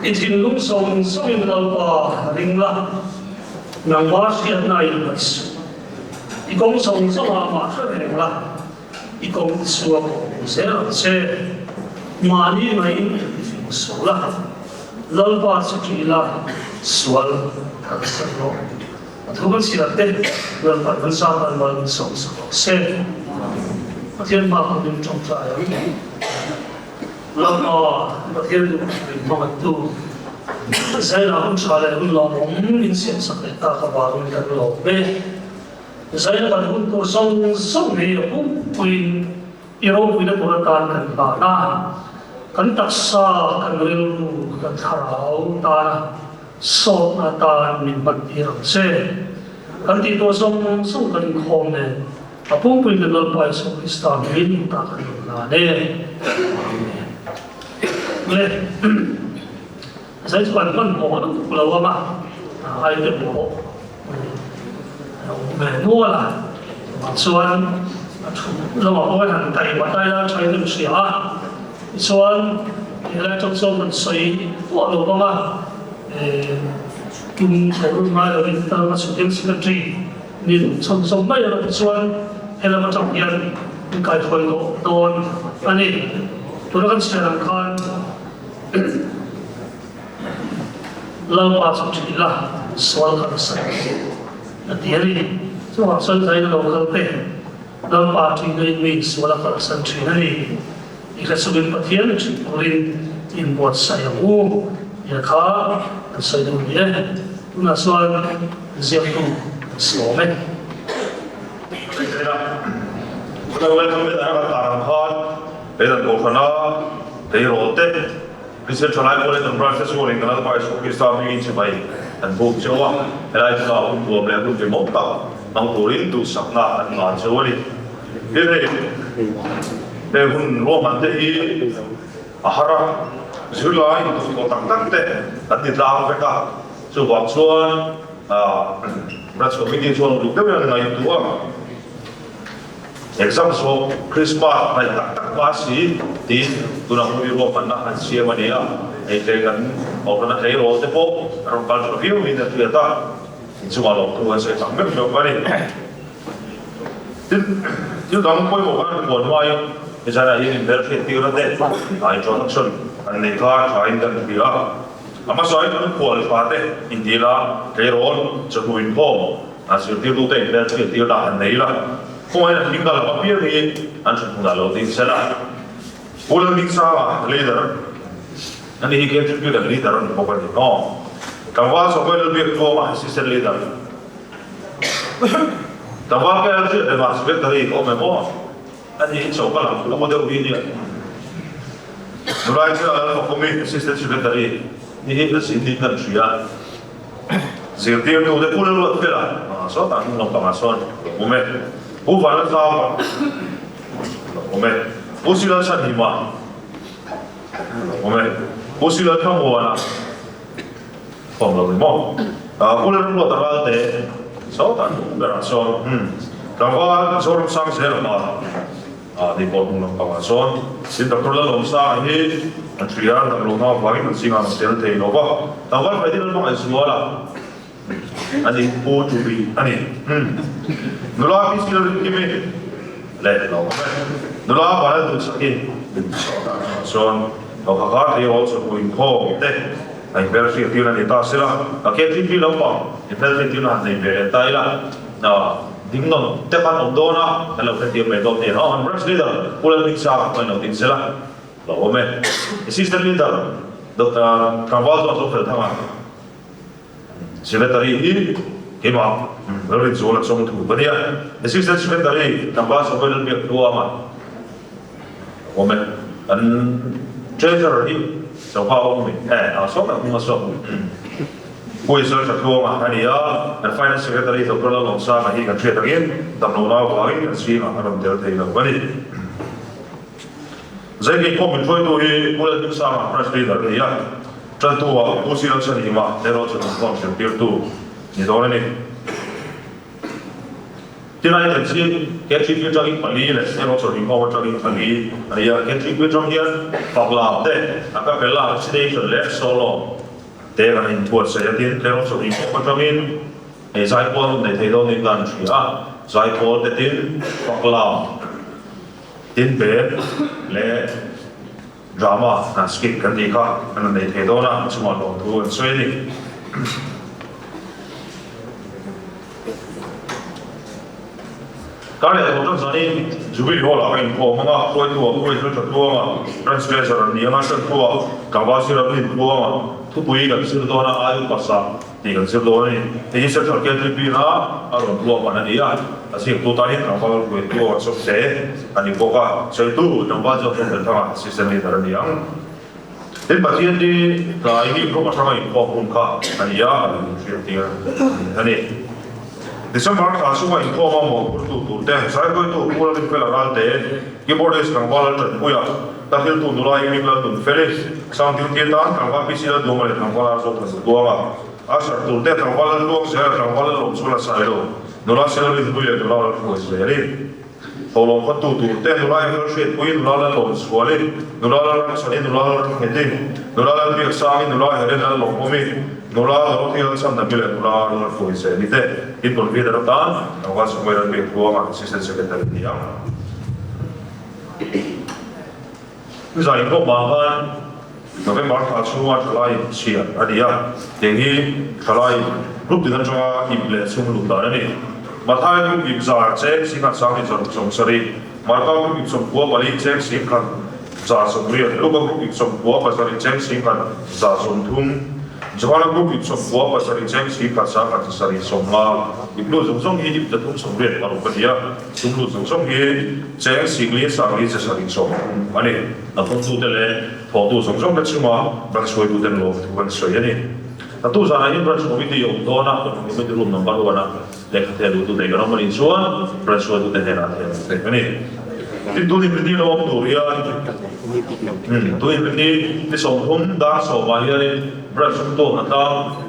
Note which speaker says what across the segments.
Speaker 1: Itin lung song in lalpa ringla nang siya na ilbas. Ikong song ma ringla. Ikong suwa se mani mai sula lalpa sakila swal thasalo. Thuban silate lalpa bansa mal song se tian ma kun trong sai. Lama bagian membantu saya lakukan soal lorong insiat sekitar kabarun dan lobe saya lakukan kosong ni aku pun irong punya peraturan kan kan taksa kan rilu kan harau ta so atan min bantirang se kan ti kosong kan inkhawm ne apung pun dalam paisa Islam ini tak kan nene saya cuma mau pulau apa, air mau, menua lah, soal, lalu orang Thai lah, Thai itu siapa, soal, ia trong sông mình xây, pulau apa, kim thổ mai là kita masuk yang secretary, ni trong sông mai là soal, ia macam yang kai khoi don, ani, tu kan sekarang kan. Lalpa sakila soal kerasa. Nanti hari semua soal saya lokal pe. Lalpa tinggal ini soal kerasa ini. Jika sudah patian, orang import saya ya kah saya dunia. Tuna soal siapa selama.
Speaker 2: Kalau welcome kita akan taramkan, kita bukannya Tleirawlte. Bisa cakap boleh tempat sesuatu yang kalau pakai suku Islam ini sebaik dan bukan Jawa. Kalau kita untuk belajar untuk memotong, angkurin tu sakna dan ngajar ini. Jadi, dehun Roman deh, ahara, zulai itu kotak tante, nanti dalam mereka sebab soal, berasal mungkin soal juga yang lain tua. Exam so Christmas ay tak pasi di tunang biro panah siya mania ay dengan orang Tleirawlte po orang kalau review ini ternyata soal keluar saya sampai berapa ni itu dalam poin bukan buat mai misalnya ini berarti tiada deh ay introduction nêna kain dan bila ama soal itu kualifikasi India Tleirawl Chawhnu asal itu teh berarti tiada nêna kung ay tinggal papir ni anjing pungalo din sila. Ulang mingsa leader, ani higit juga dan leader ang pokoknya. No, kawan so kau lebih tua assistant leader. Kawan kau ada masuk dari kau memang, ani so kalau kamu ada begini. Mulai saya kami assistant secretary, ini sini kan suya. Setiap tu ada pulau luar pula, so tak nak pengason, moment. Bukan sama, omen, usilan sanima, omen, usilan kamuana, pembangunan, pulau luar Tleirawlte, sautan berason, kawan sorong sang selama, di pembangunan kawasan, sinta pulau lomsa ini, antrian dan lomba bagi mensingan sel Tleirawlte, kawan berarti lomba eswala. Ani po Jubilee, ani, nula pisir kami, leh, nula pada tu sakit, so, kakak dia also inkhawm, deh, ay versi tiada ni tasila, akhirnya dia lomba, versi tiada ni berita lah, dingdong, tepat ondona, kalau dia medok ni, oh, beras leader, pulau ni sah, kau nak tinsela, lo me assistant leader Dr. Tleirawl Chawhnu thanga secretary hi kema rin zo la chong thu bania assistant secretary number so will be to ama lo me an treasurer hi so pa om mi so na kuma so Kui sir sa tuwa ma hania and finance secretary to Tleirawl long sa hi kan threat again tam no na wa hi kan si ma haram der thei la bani zai ki ko min foi to hi pula dim sa ma press leader ya tran tu wa ko si la chan hi ma Tleirawl Chawhnu kan dir tu ni do ni tinai kan si ke chi pi jang pali le Tleirawl Chawhnu ko jang pali ani ya ke chi pi jang hian pakla te aka bela station left solo te kan in tuat se tin Tleirawl Chawhnu ko jang in e zai pol nei thei do ni dan thia zai pol te tin pakla tin be le drama na skip kan di ka kan nei thei do na chuma lo tu an swai ni Kali ada orang zani Jubilee Hall apa info mana koi tu ma translator ni yang asal tu kawasi rapi tu ma tu pui kan sir do na ayu pasa ti kan sir do ni ini sector ke tripi na aron tu apa na dia asyik tu tadi kalau koi tu so se ani boka so tu nampak jo tu tentang sistem ni dalam dia dan bagian di ini kau macam info pun ka ani ya dia ani December ka suwa inkhawm mo tu te sai ko tu pula ni Tleirawlte keyboard is kan wala tan puya tahil tu nulai ni la tu felis sound tu ke ta kan wa pisi la do male kan wala so ta do wa asar tu te kan wala lo se kan wala lo so la sai lo nula se la tu ya la ko se ri polo ko tu te nulai ko se pui nula lo so le nula la sa ni nula he te nula la bi sa ni nula he la lo ko mi nula lo ti la sam na bi le nula lo ko se ni te itu lebih dari tahun, awal semua lebih tua asisten sekretari dia. Misalnya kau bahkan, tapi mark semua celai siap, ada ya, tinggi celai grup dengan cuma iblis semua lutar ini. Matai grup ibzar cek singkat sangat jauh seri, marka grup ibzar buah balik cek singkat jauh sumber, lupa grup ibzar buah pasal cek singkat jauh suntung. Jika grup itu sebuah pasar cek singkat sangat seri somla, ibnu zungsong ini betul sumber baru dia, ibnu zungsong ini cek singli sangat seri som. Ani, aku tu tele foto zungsong kecuma bersoi tu dan lo tu bersoi ini. Tentu sana ini bersoi itu dona, itu belum nampak dona. Lekat dia tu dengan nama insuan bersoi tu dan nena. Ini. Itu ni berdiri dalam tu ya. Tu ni berdiri di sohum dah sohaya ni bersama tu nanti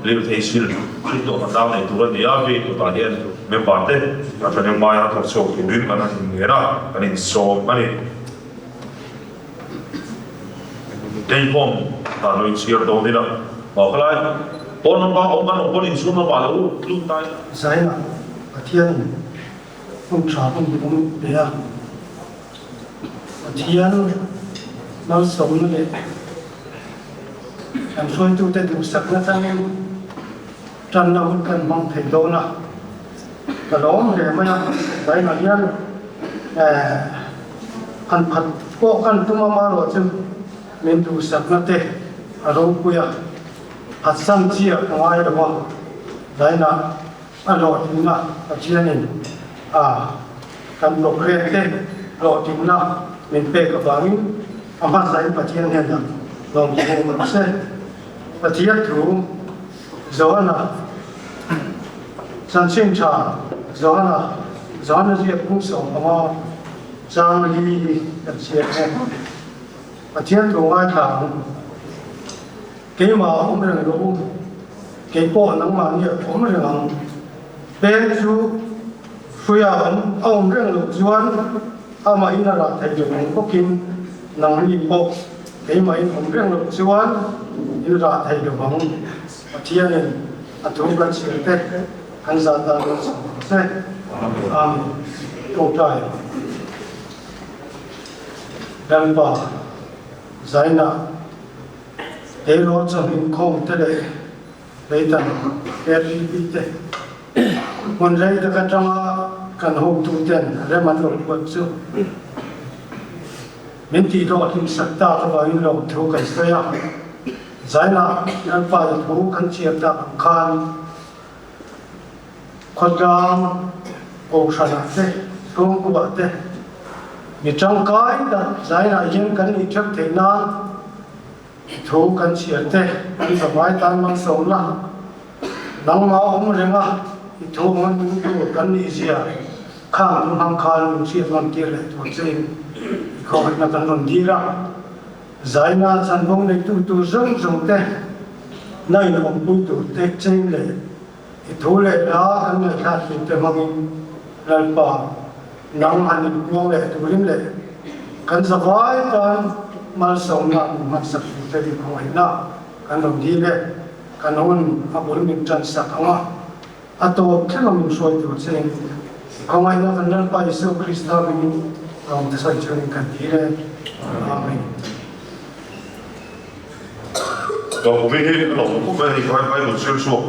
Speaker 2: lebih hasil. Itu nanti ni turun dia be tu tadi membate. Macam yang maya tersoh ini mana nera, kan soh mana. Inkhawm lalu insir tu ni lah. Bakalai orang insur malu belum tahu.
Speaker 3: Saya latihan mencapai dia. Latihan nol semua le. Yang soal itu tadi usah nanti jangan lakukan mangkei dona. Kalau dia mana saya latihan kan kan tu mama macam mentu usah nanti kalau punya asam cia kawai dah saya nak alo tina latihan ini kan lokret lo tina minpe kebangin amat saya latihan hendak long jeng masih latihan tu zona sanction cha zona dia pun sama jangan lagi latihan latihan tu orang thang cái mà ông rằng đâu cái bộ năng mà như ông rằng bên chú phi ông rằng lục doan mà in là thầy dùng có kim năng đi bộ cái mà ông rằng lục doan in là thầy dùng ông chia nên thu gần sự tết anh ra ta sẽ câu trai đang bảo giải na Tleirawl Chawhnu inkhawm te le leitan LGBT mun rei ta kan tanga kan hok tu ten reman lo wat chu mình chỉ đó thì sắc ta và in lòng thiếu cái gì à giải là nhân phải thú khăn chiết ta bằng khan con gam ô sản thế công của thế vì trong cái đó giải là những cái này chấp thế nào thú khăn chiết thế anh phải nói tan mang sống là nắng máu ông rừng à thú mang thú khăn này gì à khang thú hàng khan mình chiết mang kia lại thú trên không phải là cần làm gì ra giải na sản phẩm này tu rong rong thế này là một bút tu thế trên lệ thú lệ đó anh này khác tu thế mang lần pa nắng anh ngong lệ tu lim lệ cần sắp vái cần mal sống là mặt sắc tu thế đi không phải na cần làm gì lệ cần hôn áp dụng mình chân sắc không à to thế là mình soi tu trên không ai nói cần lần pa Yesus Kristus mình ông sẽ cho mình cần gì lệ amen.
Speaker 2: Kalau kami ni kalau aku beri kau một siêu số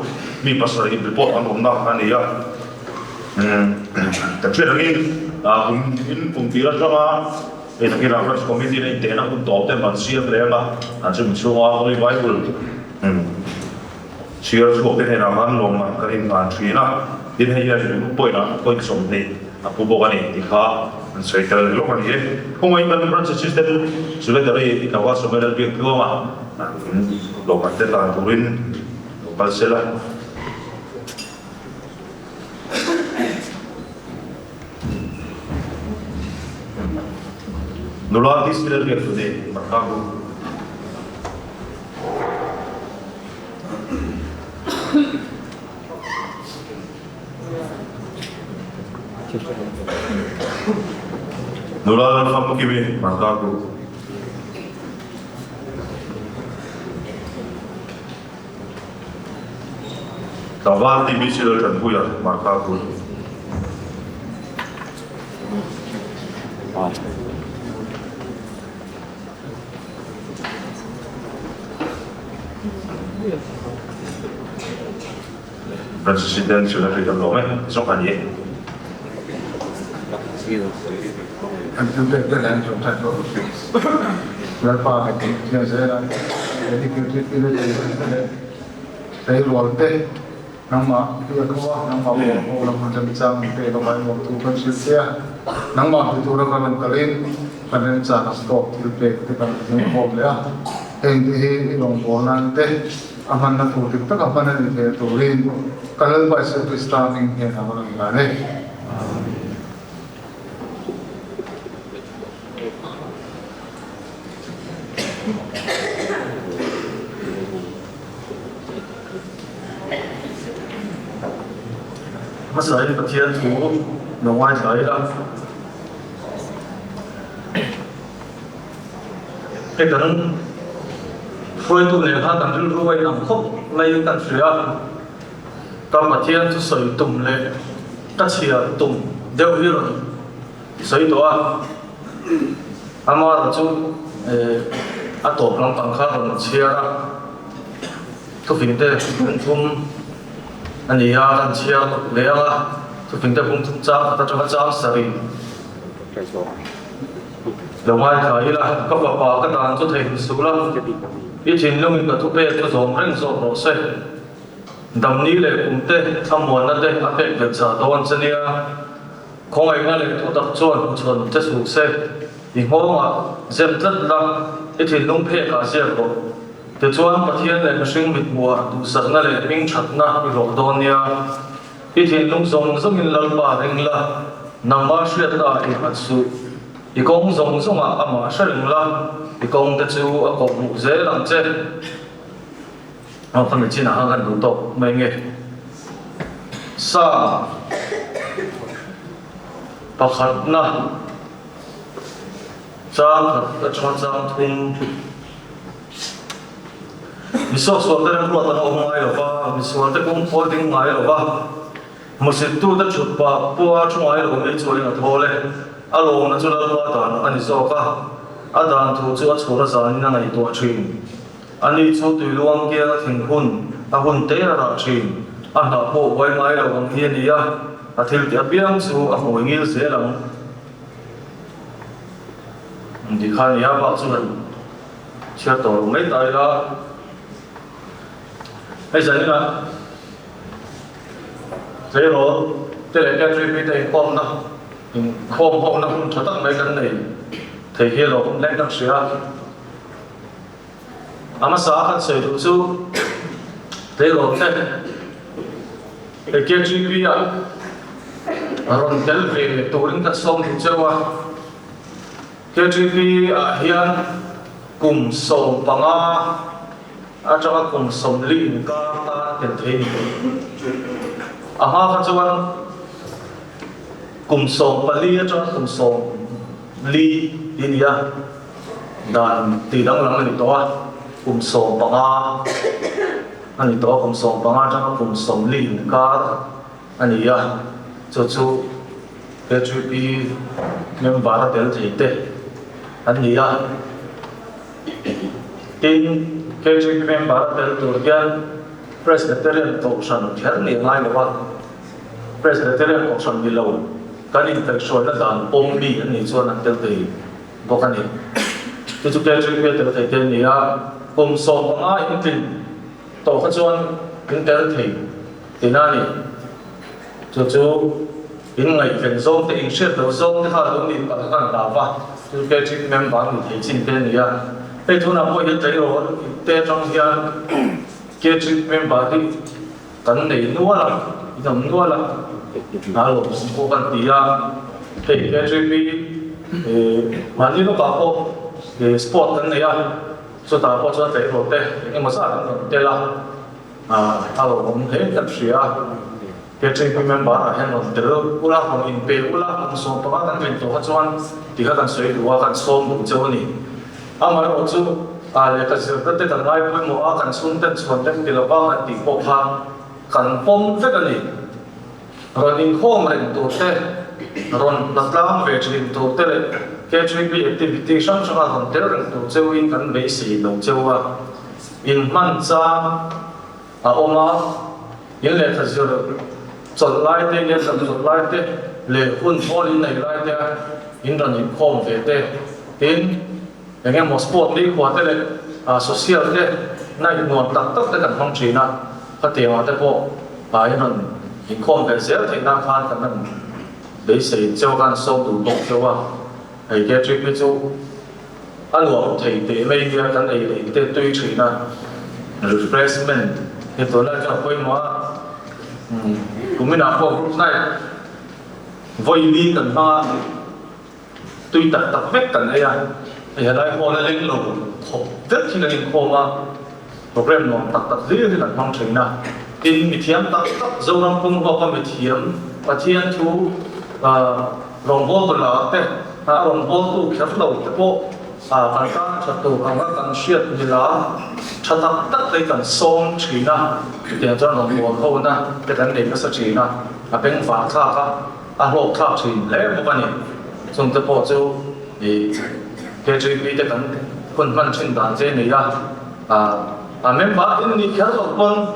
Speaker 2: mi pasal ini report an nak ani ya. Tapi lagi pun kira sama ini kira apa komisi ini tena pun tahu teh manusia mereka anjum semua orang Bible. Siapa suka teh nama long nak kain antri na ini ya jadi poin somni aku bawa ni dikha saya terlalu lama ni. Kau main dalam proses sistem sudah dari kawas sebenarnya biar kau mah. Lo mate la turin lo balsela nula dis tirar ke tude makabu nula la famu kibe makabu Tleirawl di misi dan buaya marka pun. Presiden sudah tidak lama, sokan ye.
Speaker 4: Anh chúng tôi rất là trọng thành của rất là hạnh phúc nhờ sẽ là cái điều kiện cái này Tleirawlte nang ma tu ko nang ma ko lang man jam pe lo mai mo tu kan sia nang ma tu ra kan kalin panen cha stop til pe te kan ni ko le a en hi long bo nan te aman na tu tik ta ka panen ni tu rin kalal ba se tu starting he na ma ga ne
Speaker 1: Mas saya kecil tu, nawai saya lah. Kan, foi tu ni ha kan dulu ruai nam khop, lay kan suya. Tam kecil tu saya tum le, kecil tum, deu hiron, saya tu amar tu atau pelang pangkal orang ciara, tu finte tum. Anh ấy ăn chia lẽ là tôi tính tới vùng trung trang ta cho các trang sari đầu mai thấy là các bà các đàn cho thầy số lắm biết chuyện lúc mình có thuốc bê tôi dùng rèn rồi rồi sẽ đồng ní lệ cũng tê tham muốn là tê áp việc việc giả đâu anh chân nia không ai nghe lệ tôi tập chuẩn tê số xe thì ngô mà xem rất là biết chuyện lúc bê cả xe rồi từ chuan bát thiên này sinh mít mùa đủ sẵn là để mình chặt na bị rổ đòn nia, ít thì lung giống giống như lợn bà đình là nằm ba suy là ít hạt su, ít công giống à mà suy là ít công tự chú ở cổng mũ dễ làm chết, phần chỉ là gần đủ tốt mấy nghề, sa, bạc hạt na, trang hạt trong trang thun Misal suara yang keluar tanah orang air apa, misal kita holding air apa, mesti tu dah cuba buat cuma air orang itu yang boleh, alo nak jual luar tanah, ani soka, ada tu jual suara sana nana itu achin, ani tu tu luang kia inkhawm, ahun Tleirawl achin, anda po buat air orang ini dia, atil dia biang su, aku ingin selang,
Speaker 5: thì khai nhá bác chú mình chia tổ mấy tay là bây giờ là thế rồi thế là cái chuyện bây giờ inkhawm đó inkhawm họ nó cũng thật mấy cái này thì hiện là cũng lên được sửa ama sa khan sei du chu Tleirawlte cái GP à ron tel về turin kan som thu chewa GP à hian kum som panga a chawa kum som lin ka ta tel thei aha khan chuan kum som pali a chawa kum som li inia dan ti dang lang ni to a kum som panga ani to kum som panga chawa kum som lin ka ani ya chu GP member tel thei te ani ya tin GP member tel tur gian Presbyterian Auction khar ni ngai lo Presbyterian Auction below kan infection na dan pom bi ani chuan an tel thei bokani chu GP tel thei te ni ya kum som panga in tin to kha chuan in tel thei tinani chu in ngày phần zone thì in share đầu zone thì họ cũng đi bắt đầu đào vào chứ cái chuyện member thì thấy chính cái này à cái thứ nào cũng thấy rồi cái trong cái chuyện member thì cần để nuôi là dùng nuôi là rồi cũng có vấn đề à thì cái chuyện mà như nó bảo cái sport cái này à số ta có cho thấy rồi đấy nhưng mà sao cái là rồi cũng thấy thật sự à cái chuyện member là hiện nay từ ula không in pe ula không số bao nhiêu cái tổ hợp chuan thì các bạn suy đoán các số một chỗ này, mà nó chỗ là cái sự tất cả mọi người mua các số tên chuẩn tên thì là bao nhiêu thì bộ hàng cần phong phép cái này, rồi inkhawm mình tổ chức, rồi đặt làm về chuyện tổ chức cái chuyện bị activity sang sang hàng tổ chức in cần mấy gì tổ chức hman cha oma in lệ thật sự chọn lại thế nên chọn lại thế lệ hun thôi này lại thế in rằng inkhawm về thế in những cái một sport đi qua thế là social thế này nguồn đặc tất cái không chỉ là phát triển ở thế bộ và in rằng inkhawm về sẽ thành năng phan cái năng để xây cho gan sâu đủ tốt cho à hay cái chuyện cái chỗ anh nói thì để mấy cái này để tuy chỉ là replacement thì tôi nói cho quên mà cũng mới nào không này vây đi cần ma tuy tập vết cần ấy à thì ở đây họ là lên lầu rất khi là những họ mà program nó tập riêng thì là mong chính là in bị thiếm tập dâu năm cung họ còn bị thiếm và thiên chú rồng vô của nó thế rồng vô tu kéo đầu cái bộ phần các trật tự hàng các cần xuyên như là trật tập tất đây cần song chỉ là tiền cho nó mua khâu na cái vấn đề nó sẽ chỉ là bên phá khác lộ khác chỉ lấy một vấn đề trong cái bộ châu thì cái chuyện bị cái cần quân văn trên đàn trên này là mấy bạn in đi kéo đầu quân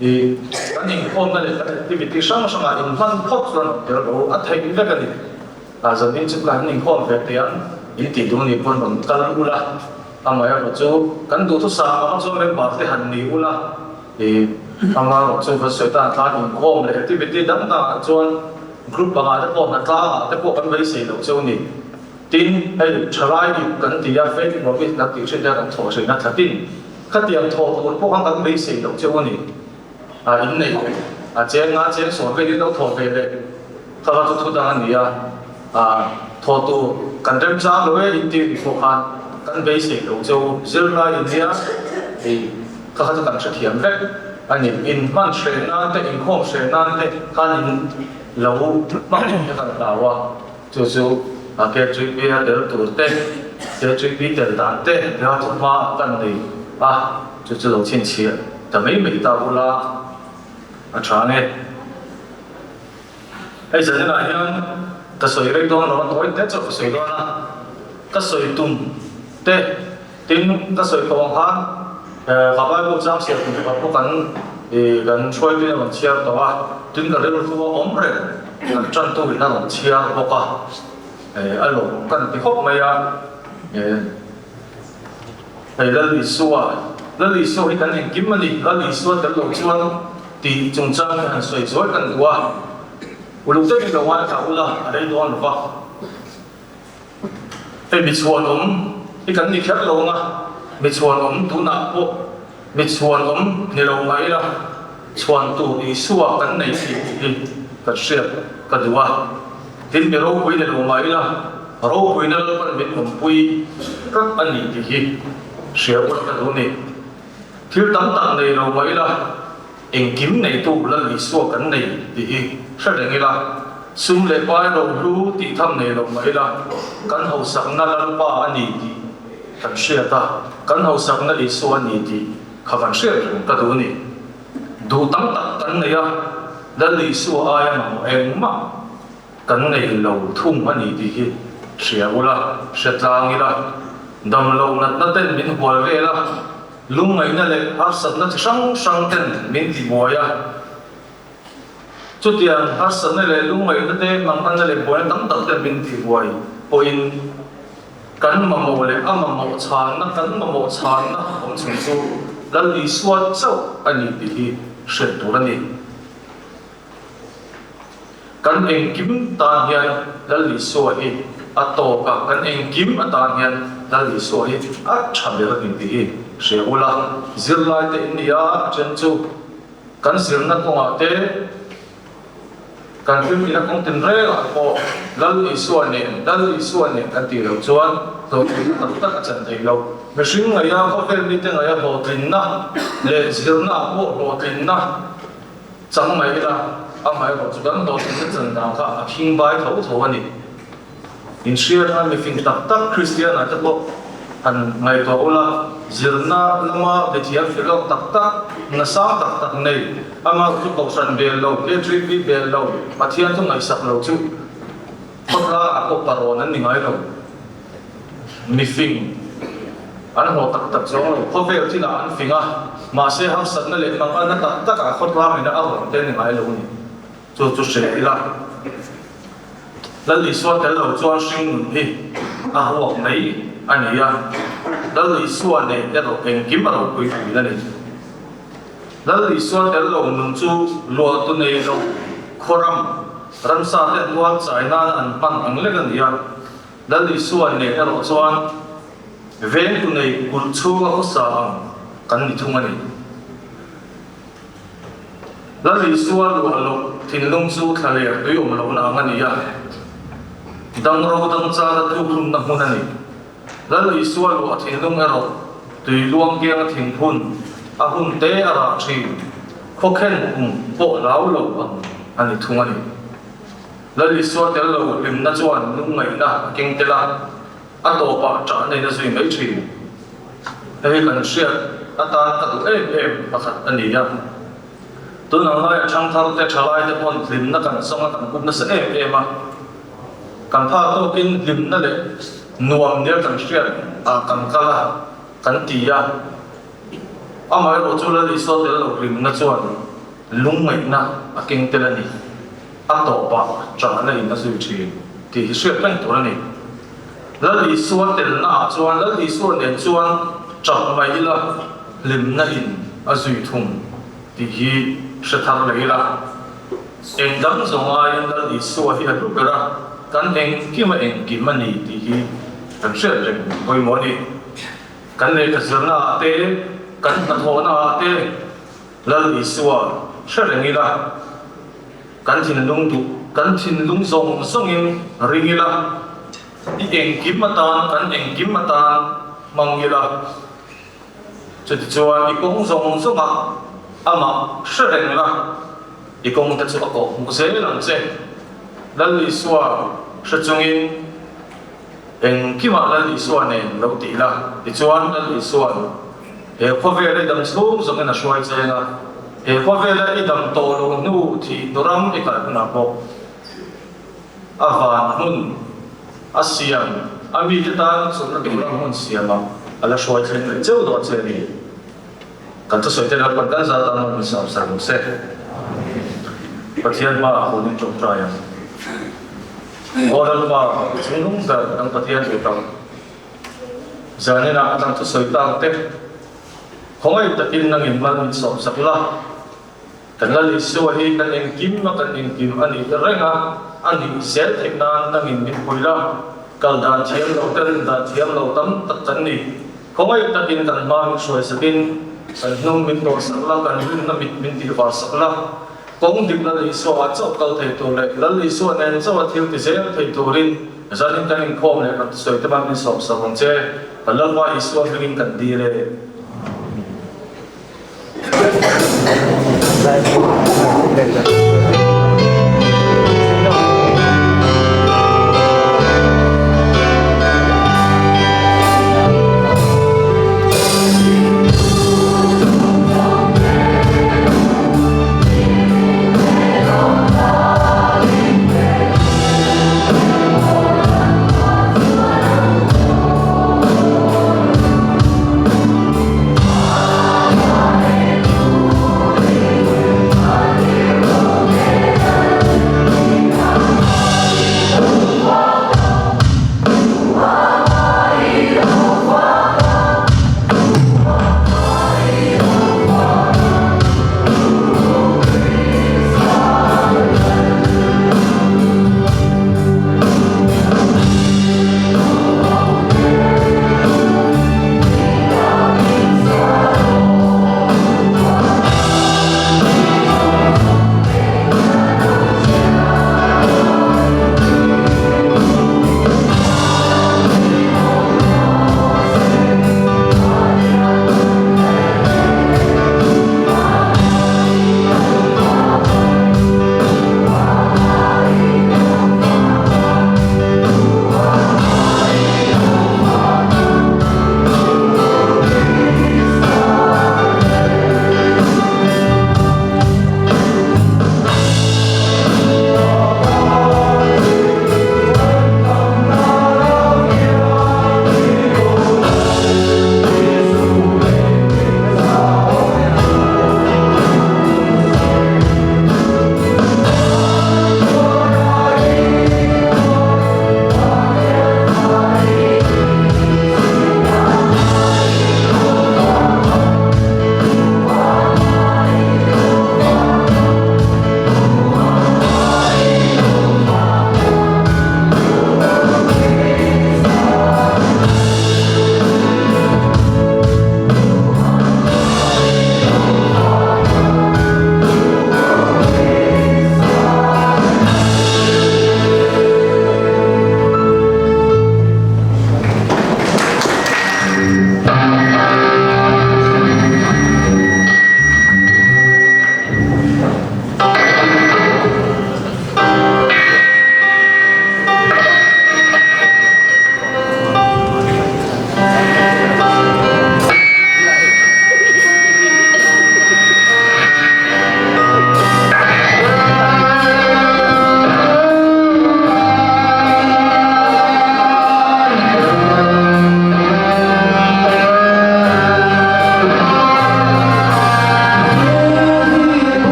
Speaker 5: thì cái nhìn khôn cái này cái việc sáng sáng là in văn khóc rồi kéo đầu thấy cái này giờ đi chụp cái nhìn khôn về tiền in tỷ đô ni quân bằng cái u la mà ở chỗ cái đồ thuốc sáng mà chỗ mấy bạn thì hành ni u la thì ở chỗ cái sự ta thà inkhawm này activity đắm ta chỗ group bằng ai đó bộ là ta cái bộ cái mấy sự đầu chỗ này tin hay try đi cái thì là phải một cái đặc điểm trên đó cái thổ sự nó thật tin cái điểm thổ của bộ cái mấy sự đầu chỗ này in này chế ngã chế số cái đi đâu thổ về đấy ta có thu đang này thổ tu cần đem ra rồi in thì bộ hàng cái mấy sự đầu chỗ zero là in here thì các bạn cần sẽ thiểm đấy anh in man sẽ nan thế inkhawm sẽ nan thế kan in lâu mắc cái cái đào à chú cái chuyện bây giờ từ từ cái chuyện bây giờ đàn thếแล้วchúng ta cần gì chú đầu tiên chiaแต่ไม่ตาบุลาchán này bây giờ thế này nhá cái sợi dây đó nó tối tết cho cái sợi đó là cái sợi tùng tết tin cái sợi cầu hàng các bạn cũng dám xem các bạn cũng cần chơi cái này chia đó tin cái đấy nó ốm rồi chân tôi nó chia bọc anh lộc cần cái khóc mày hay là lý số hay cái kim mà đi là lý số cái lỗ chuan thì chúng ta hàng sợi rối cái đua lúc tới cái đầu ai thảo là ở đây đua nó vào hay bị chuan cái đi khép lỗ à bị chuan tu nạp bộ bị chuan ni lỗ mấy là chuan tu lý số cái này thì cái xếp cái đua thì bị râu quỳ ni lỗ mấy là râu quỳ nó là bị quỳ các anh ấy thì xếp cái đua này thiếu tấm tặng này lỗ mấy là kiếm này tu là lý số cái này thì sẽ để nghe là xung lệ bài đầu lưu thì thăm này lỗ mấy là cái hậu sáng nó là ba anh ấy thì cái xếp ta cái hậu sáng nó lý số anh ấy thì khá phần xếp cái đua này đủ tấm tặng cái này là lý số ai mà em mà cái này lỗ thùng anh ấy thì xếp là xếp ra nghe là đầm lỗ nó tên mình hỏi về là lúc này nó lại hấp dẫn nó sang tên mình thì bồi chút tiền hấp dẫn này lại lúc này nó tên mang ăn lại bồi nó tấm tên mình thì bồi bồi cắn mà màu lại mà màu tràn nó cắn mà màu tràn nó không chịu số là lý số châu anh ấy thì sẽ đủ là gì cắn anh kiếm tàn hiện là lý số ấy tổ cả cắn anh kiếm tàn hiện là lý số ấy chạm được cái gì sẽ ula zir lai te India chen chu kan zir na ko te kan phim ina kong tin re la ko lal isuan ne kan ti lo chuan to tak tak chan thei lo machine ngai ya ko fel ni te ngai ya ho tin na le zir na ho tin na chang mai la mai ho chu dan ho tin chen na kha king bai tho ani in share na me fin tak Christian ata ko an ngai to ula zirna lama de thiam filo tak na sa tak nei ama chu ko san bel lo ke tri bi bel lo pathian chu ngai sak lo chu khotla a ko paron an ni ngai lo mi fing an ho tak zo lo ko vel ti na an finga ma se ham san na le mang an tak a khotla ni na a ho te ni ngai lo ni chu se ila lali so tel lo chuan sing hi a ho nei anh ấy đó lý số này cái đầu tiền kiếm bắt đầu quỳ quỳ này đó lý số cái đầu nung chu lúa tu này đâu khoram ram sa cái lúa trái na ăn pan ăn lấy cái gì đó lý số này cái đầu chuan ven tu này cún chu có sa cần đi thung này đó lý số lúa lúa thì nung chu thay lấy đối ông lúa nào cái gì đang rau đang sa đã thu thung nằm hôn này đó là số lượng thiên đông ở đâu tùy luồng kia thiên phun hun tế ở đó chỉ khó khăn bộ lão lẩu anh ấy thung anh đó là số tế lẩu tìm na chuan lúc ngày na kinh tế là tổ bảo trả này là gì mấy chỉ hay cần xét ta ta tụi em bắt anh ấy tôi nói trong thao tế trả lại để con tìm na cần xong cần cũng nó sẽ em mà cần pha tôi kinh tìm na để nuông dia kan siat kan kala kan tia amai ro chu la li so te lo rim na chuan lung ngai na aking te la ni to pa cha na in na su chi ti siat kan to la ni la li so te na chuan la li so ne chuan chak mai la lim na in a zui thum ti hi sa thar lai la eng dam zong ai la li so hi a ru ra kan eng ki ma eng ki mani ti hi kan sẽ rèn coi món đi kan này cái dưỡng na té kan thọ na té lần đi xua sẽ rèn đi la kan thìn lung song song in ring đi la đi eng kim mà tan mang đi la cho thì cho đi công song song mà sẽ rèn la đi công thật sự có một số lần sẽ lần đi xua sẽ chung in em khi mà lần đi xuân này lâu tí là đi xuân lần đi xuân em có về đây đầm xuống giống như là xoay xe na em có về đây đầm to luôn nu thì đồ ram cái cũng là bộ van hun asian ami kita xuống là đồ ram hun siam mà là xoay xe này châu đồ xe này cần tôi xoay xe là còn cái gì đó mình sắm sắm xe bác sĩ mà hôn nhân chồng trai à Orang lupa, sungguh tak, orang perhatian kita. giờ nên là đang tu soi tăng tết không ai tập in năng in man in sọp sập la kan la li so hi kan in kim ma kan in kim ani renga ani sel thek nan năng in pui la kal dan thiam lo ten da thiam lo tam tak chan ni không ai tập in kan mang soi sakin kan nong min to sak la kan win na min ti va sak la kong dik la li so a chok kal thei to le la li so nen so thiu ti zel thei to rin zanin kan inkhawm le kan soi te bang in sop sa che palwa iswa bringin kan di le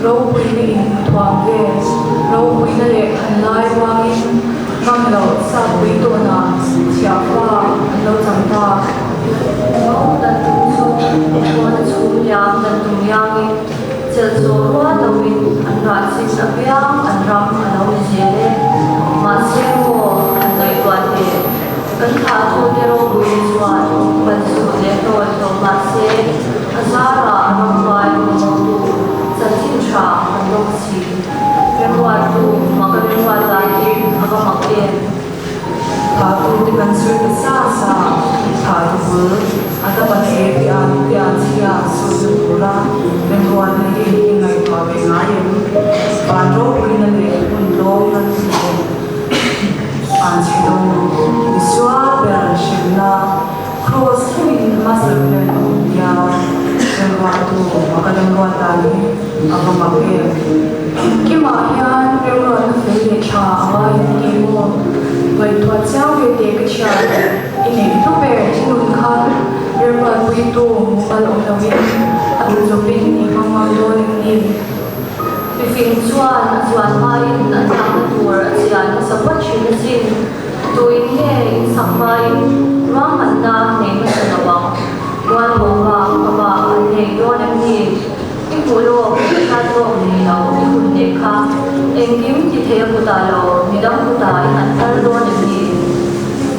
Speaker 6: rau pui na in thuang ve rau pui na le khan lai wangin mang lo sa pui to na chia fa lo chang ta mau dan tu chu ko na chu yang dan tu yang in chel zo wa do win an ra sin sa bia an ram an lo je le ma se mo an nai wa te kan tha thu te ro pui chwa ban su le to ma se azara ram wai mo tu Satin Shah Handok Si Remwatu Makaremwata Kim Agamakin Katu Dikan Suri Sasa Katu Agamakin Pian Sia Susupura Remwatu Ingai Pavengayam Bandro Pinale Undo Nansi Anchidong Iswa Berashimna Cross Queen Masterplan Ya Remwatu Makaremwata Agamakin Kimayan Remwatu Feli Cha Awai Kimo Vai Tua Xiao Ve Dek Cha Ini Itu Per Tinun Khan Remwatu Itu Mumal Onawin Adu Zopin Ni Hamang Doling Ni Bifing Chuan Chuan Main Anang Tur Asian Sabat Chinasin Tuin He Sakmain Ram Anda Nêna Sanawang Wan Boga Kaba Ane Yonem Ni Ipulo Kato Ni Lau Ikun Neka Engim Tithe Putalo Nidam Puta Ihantar Yonem Ni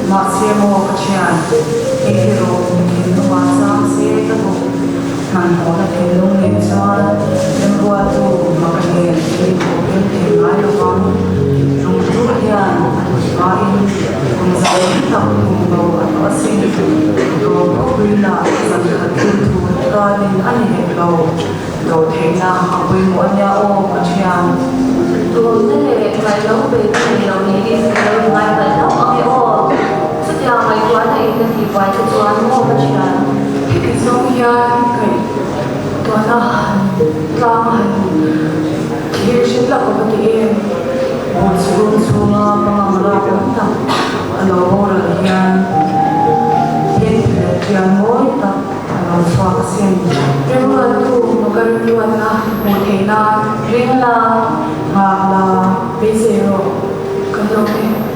Speaker 6: Maksimo Kachian Ehiro Kinuwa Sang Se Kato Nan Hona Kinung Ninchuan Remwatu Makahin Ipo Kinti Ayawang Rungtuhian Main Kungzai Takunglo Asin Rogo Rina Sankatin Kanin Aniheklo Lo Tena Apoy Mo Anya O Kachian Tuwag na le May Lo Bete Lo Nigis Lo May Balaw Ang O Sadya May Tuwan na Inatibay Tuwan Mo Kachian Isong yan kay tuwanahan, langan, kirshin lang ko patiin. Bunso nga pangamarapon na, alawara yan. Yan, yan mo ita, alawara kasin. Pero ito, magaluan na, mutay na, rin la, ngala, bezero, kaloke.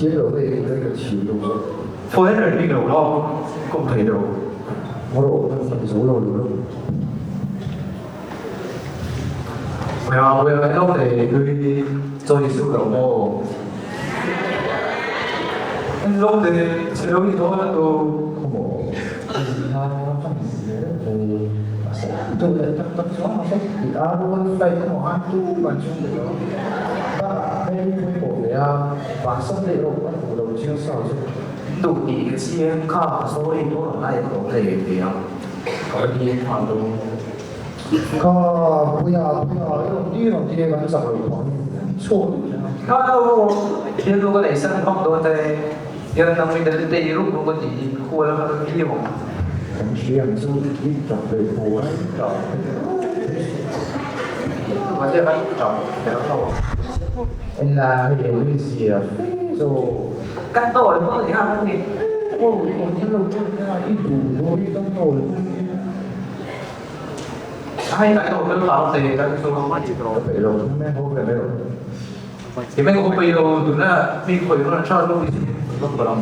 Speaker 4: chế độ về cái chế độ phối hết đi đầu lo không thấy đâu nó độ số rồi đúng không? Bây giờ không thể đi chơi số đầu đâu anh lúc thì chế độ gì thôi tôi không bỏ tôi lại tập gió mà không thì luôn đây không ăn tu mà chung được đây với bộ để và sắp lễ độ bắt đầu chiêu sau chứ đủ ý chia cả số ít của lại có thể thì có đi hoàn toàn có bây giờ đi làm gì vẫn sợ rồi số đâu thì tôi có thể sân không tôi thì giờ năm mình đến đây lúc nó có gì khu là nó đi màผมเชื่อสู้ที่จับเลยหัวจับมาเจอกันจับแล้วเข้าเวลาเห็นวิเศษโซ่การโตเลยพวกนี้ครับพวกนี้โอ้ยคนที่เราพูดได้ที่ดูโอ้ยต้องโตเลยให้การโตเป็นเราเตะกันโซ่มาจีบเราไปเราแม่พูดกันไม่หรอกที่แม่ก็ไปเราดูน่ะมีคนเราชอบลูกที่ต้องกระลำ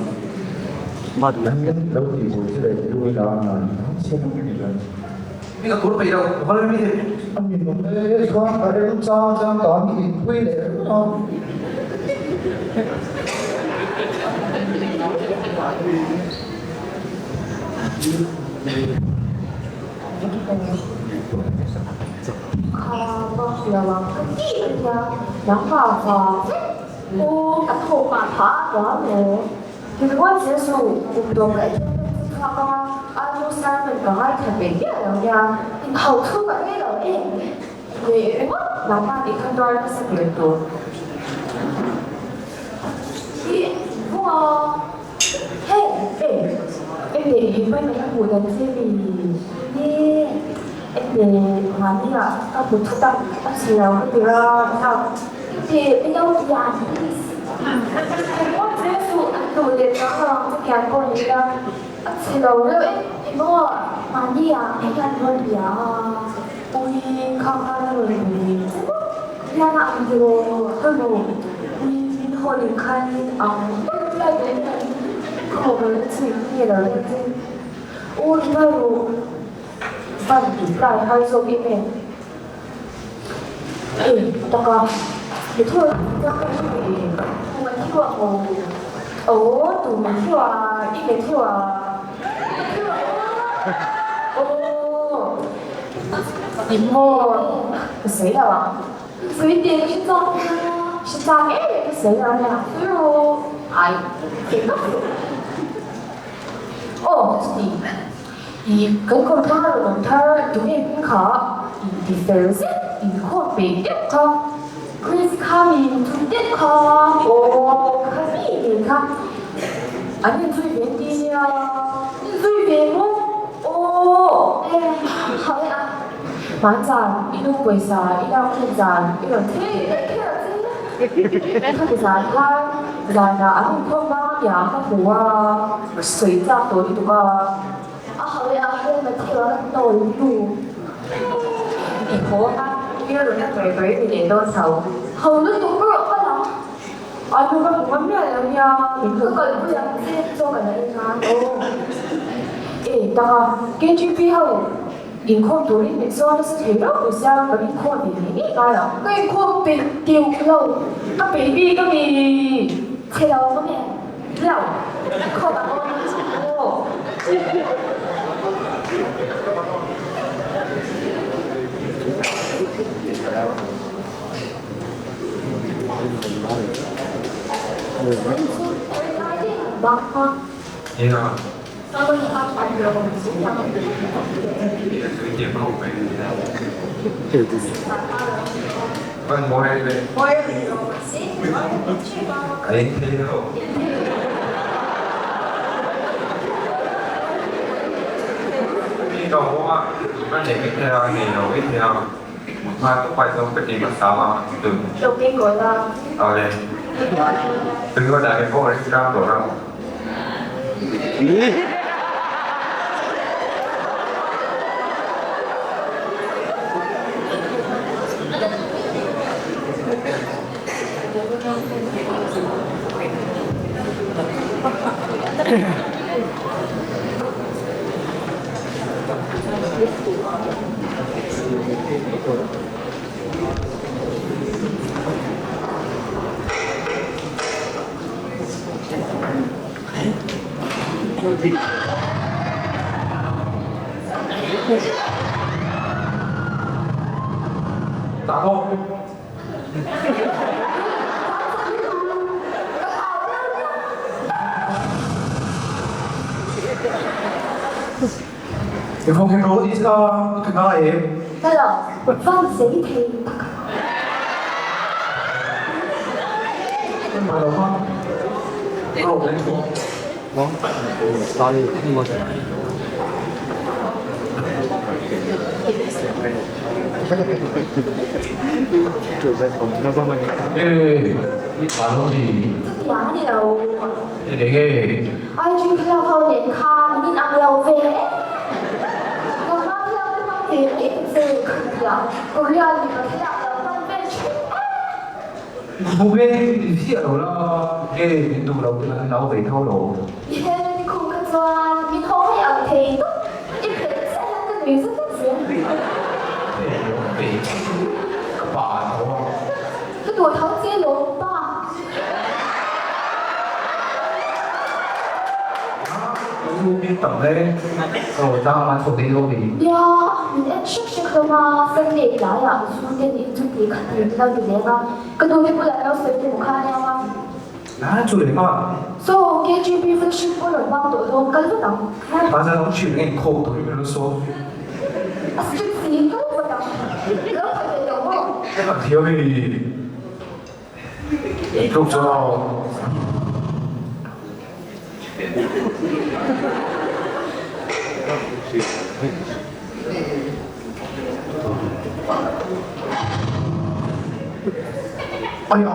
Speaker 4: 맞아. đâu thì buổi sẽ đuôi đó là sẽ không biết gì bây giờ cũng bị đâu hơn mấy thì anh nhìn một cái con ở đây cho có bị quy để không
Speaker 7: vâng là cái gì vậy đóng vào cô đặt hộp mà thả đó rồi thì quá结束活動嘅，發覺阿生咪講喺前面啲人呀，後出嘅呢度咧，你老爸你看到那是幾多？我你原本你活動這邊，你話啲啊，我唔出得，我時候嗰啲啦，然後你有人。我只是读的时候，就讲过一个，知道了，我妈咪啊，你看我呀，我看看那个你，那那不就很多，你后来看啊，那个可能是你的， 오늘로 빨리 하이소 이메 다가 thôi mình thiếu à tụi mình thiếu à ít mình thiếu à 이모 그谁呀随便是张哎个谁呀呀所以哎这个이 그건 타는 타 동행 가 디펜스 인khawm bị tiếp không Chris coming to tiếp không cái gì không anh nên duy biến đi duy biến không好呀蛮赞一路跪下一辆很赞一个他赞他赞啊anh không bao giờ các bố水炸多一点啊好呀我们跳了多一路以后呢个人嘅嘴你哋都受後都讀嗰個啦我做緊乜咩嚟呀嗰個不想先做緊你但係跟住之後inkhawmตัวนี้เป็นส่วนที่เท่ากับสิ่งที่inkhawmเป็นอย่างนี้ได้หรอก็inkhawmเป็นเดียวกันเราก็เบบี้ก็มีเท่าก็มีเราเข้ามา
Speaker 8: nena Vâng, mua đây đây. Anh thấy đâu? Đi đâu á? Anh để cái theo này đâu cái theo. Mà có phải giống cái gì mà sao mà từ.
Speaker 7: Đầu tiên gọi là.
Speaker 8: Đây. Từ có đại cái phố này cao rồi đâu.
Speaker 5: Tạ không?
Speaker 3: Em không em nói gì sao cái nói em
Speaker 7: Đây là văn sĩ thì
Speaker 3: mà đâu không rồi lên không
Speaker 9: món sorry không mua trường bên phòng nó có mình
Speaker 5: đi bán gì
Speaker 7: giá đi đâu
Speaker 5: để nghe
Speaker 7: ai chuyên theo thâu điện kha nên ăn lâu về còn bao nhiêu cái phong tiền ít sự là còn liên thì có thể làm được văn về
Speaker 5: bố bên thì ở đó nghe đến đủ đầu là nó về thâu đồ
Speaker 7: thế nên không cần doan mình không hay ở thì ít thì sẽ là cái gì rất rất dễ
Speaker 5: về bà thôi
Speaker 7: cái tuổi thấu kia luôn ba
Speaker 5: đi tập lên rồi tao mà thuộc đi đâu thì
Speaker 7: 呀，你按试试课吗？分类来呀，书店里就得看人家里面啊，个东西不来要随便我看了吗？
Speaker 5: à chủ đề mà
Speaker 7: So KGB phân析不能帮我都跟不到，
Speaker 5: bà ra nó chịu cái khổ tuổi nó số
Speaker 7: 啊，这几个不到，然后还有我，
Speaker 5: cái bằng thiếu thì không cho
Speaker 3: ôi dồi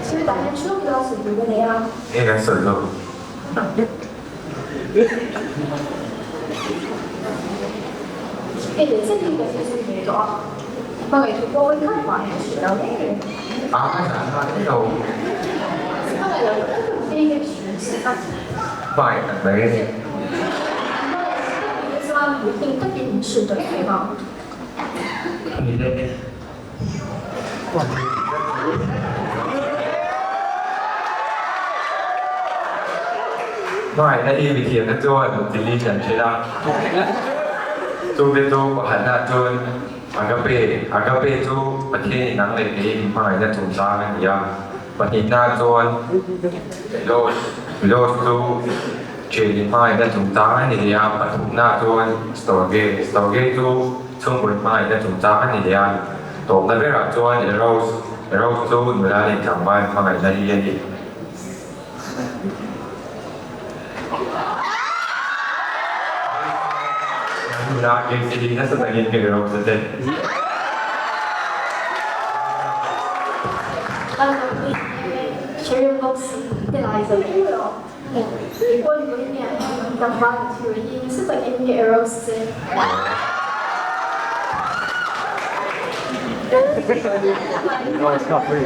Speaker 7: 是不是打算去不到水族的呀？
Speaker 8: Nghe cái sợi rồi.
Speaker 7: 给人生一个就是那种，我给他过会看法还是了嘞。
Speaker 8: 啊，那种
Speaker 7: 我给了一个学习啊。
Speaker 8: phải là đấy.
Speaker 7: 是吧？一定特别明示的，对吗？
Speaker 1: 你的。
Speaker 8: Ngoài ra đi bị thiền nó cho một tí lý chẳng chế ra. Chú biết chú có hẳn là chú agape chú bất kỳ năng lực đi ngoài ra chúng ta cái gì à. Bất kỳ na chú lô chú chế đi ngoài ra chúng ta cái gì à. Bất kỳ na chú storge chú chung với ngoài ra chúng ta cái gì à. Tổng là biết là chú rose chú người ta đi chẳng ngoài ra đi gì. Nah, game CD na sa tagin kay Rose din.
Speaker 7: Share box thì lại rồi quân với nhà cầm văn thì nhiên sức mạnh em kể Rose.
Speaker 9: No, it's not free.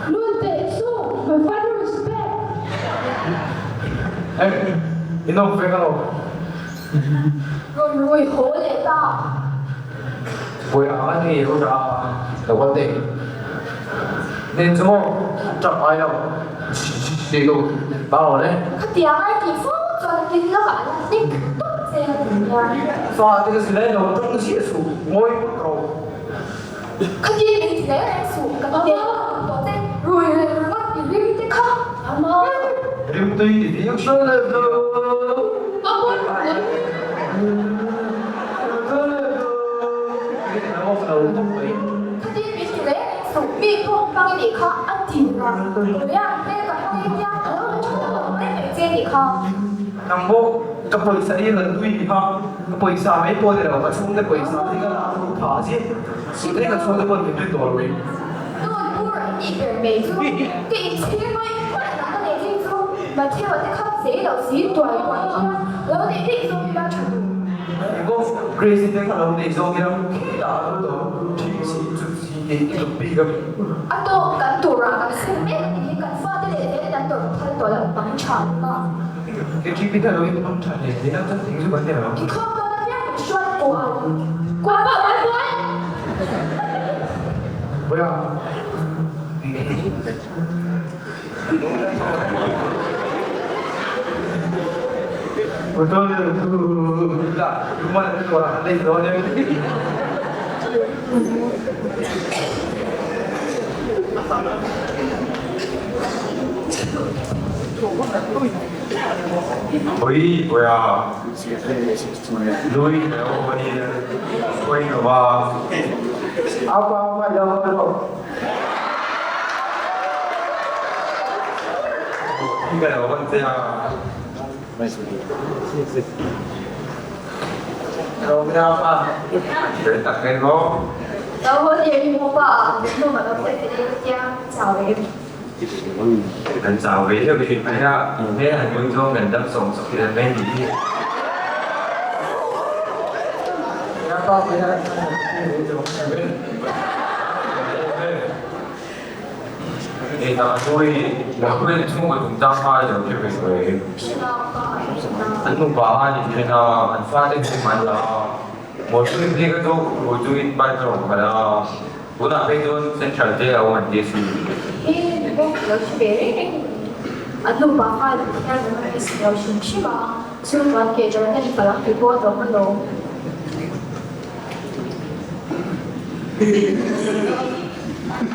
Speaker 7: Luôn tệ số và phát respect.
Speaker 5: Em, inom phải không?
Speaker 7: Rồi hổ lệ ta.
Speaker 5: Buổi ăn thì có ra đầu quan điểm. Nên chúng chọn ai đâu? Đi luôn, bao đấy.
Speaker 7: Cái tiếng ai thì phút cho nó kinh nó bảo là tích tốt xe là
Speaker 5: Pha cái gì đấy nó trong cái số ngôi cầu.
Speaker 7: cái gì mình thì đấy là số cái tiền tổ tên rồi bắt thì riêng thế không mà
Speaker 5: Riêng tuy thì tiếng sơ lên rồi.
Speaker 7: cái gì mình thì đấy là số bị không bao cái gì không ăn tiền rồi rồi à đây là không đi ra ở chỗ đấy phải chơi gì không
Speaker 5: Nằm bộ cái bồi xã đi lần tuy thì không cái bồi xã mấy bồi thì đâu mà xuống cái bồi xã thì cái là không thả gì chỉ cái là xuống cái bồi thì tuyệt đối rồi.
Speaker 7: 不然一人没做，给钱咪，我嚟拿個地天空，咪聽或者吸死就死對鬼啦，攞地天空要出。
Speaker 5: Có crazy đến khả năng để do cái khi đã ở đó thì chỉ chút gì để được bị gặp.
Speaker 7: À tôi cần tổ ra cần xem biết thì cần pha cái để cần tổ thay tổ là bằng tròn mà.
Speaker 5: Cái chi phí thay đổi bằng tròn này thì nó rất tính giúp vấn đề nào?
Speaker 7: Thì không có nó biết xoay qua qua bảo bye bye.
Speaker 5: Bây giờ betul tak cuma itu orang lain doanya
Speaker 8: Ôi, ôi à. Lui đâu đi quay rồi ba.
Speaker 5: apa yang
Speaker 8: Cái đầu con xe
Speaker 5: rồi bây giờ apa
Speaker 8: để đặt cái đó.
Speaker 7: Đâu có gì mua bảo, nhưng mà nó sẽ đi ra chào em.
Speaker 8: Lần sau về theo cái chuyện này ra, thế là những do gần đâm sống sau khi lần bên gì.
Speaker 5: apa bây giờ
Speaker 8: Thì là tôi đã quên chung của chúng ta pha được cái việc rồi. Anh không bảo thì thế là anh pha đến cái màn là một cái gì cái đó một cái ban đầu mà là bữa nào bây giờ sẽ trở về ở ngoài địa phương.
Speaker 7: Thì bố nó chỉ về anh lúc bà hai thì theo nó cái sự điều chỉnh chứ mà chưa hoàn kể cho nên phải làm cái bố đó mới
Speaker 8: Cái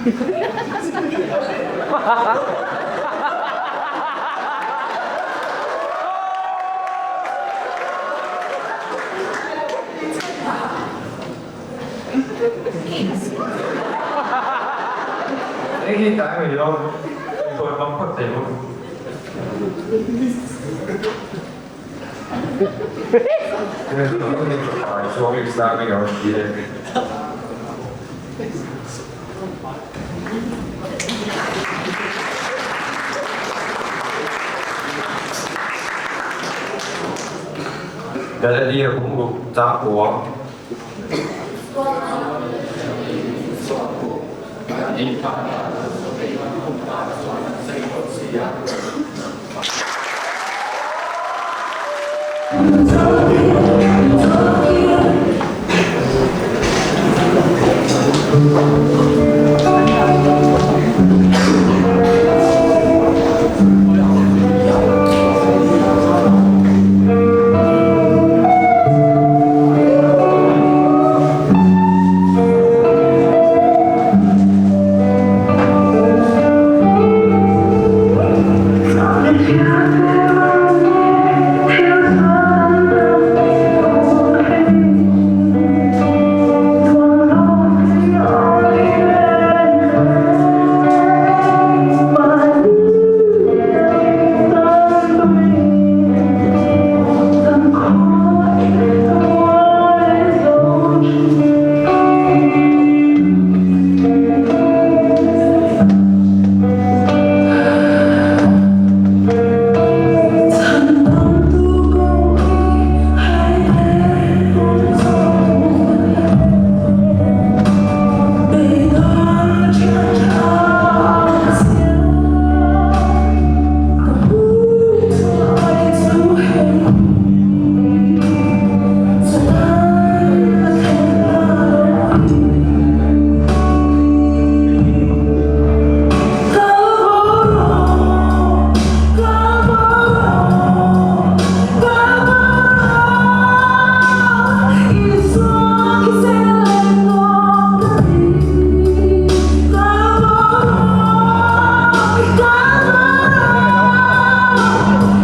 Speaker 8: cái gì đâu tôi bấm phát tiền luôn. 그래서 너는 수업이 비싸면 열기에 cái này đi cũng được giá của
Speaker 9: Hãy subscribe cho kênh Ghiền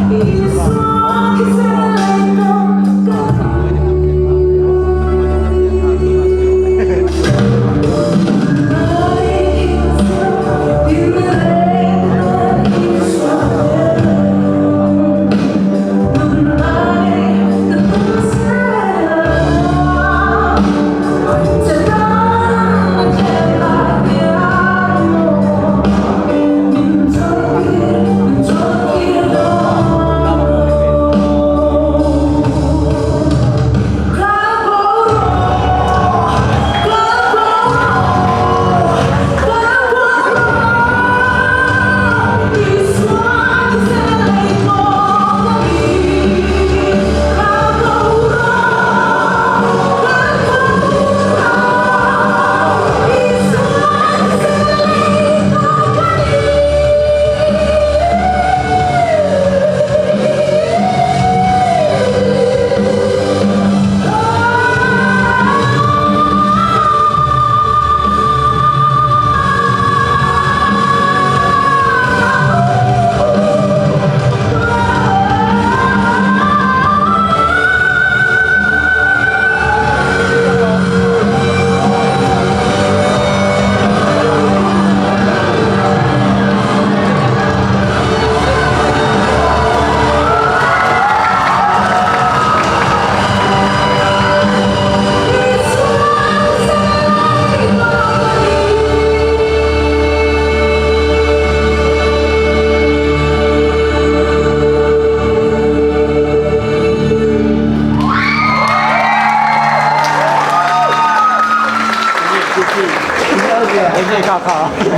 Speaker 9: Mì Gõ để không bỏ lỡ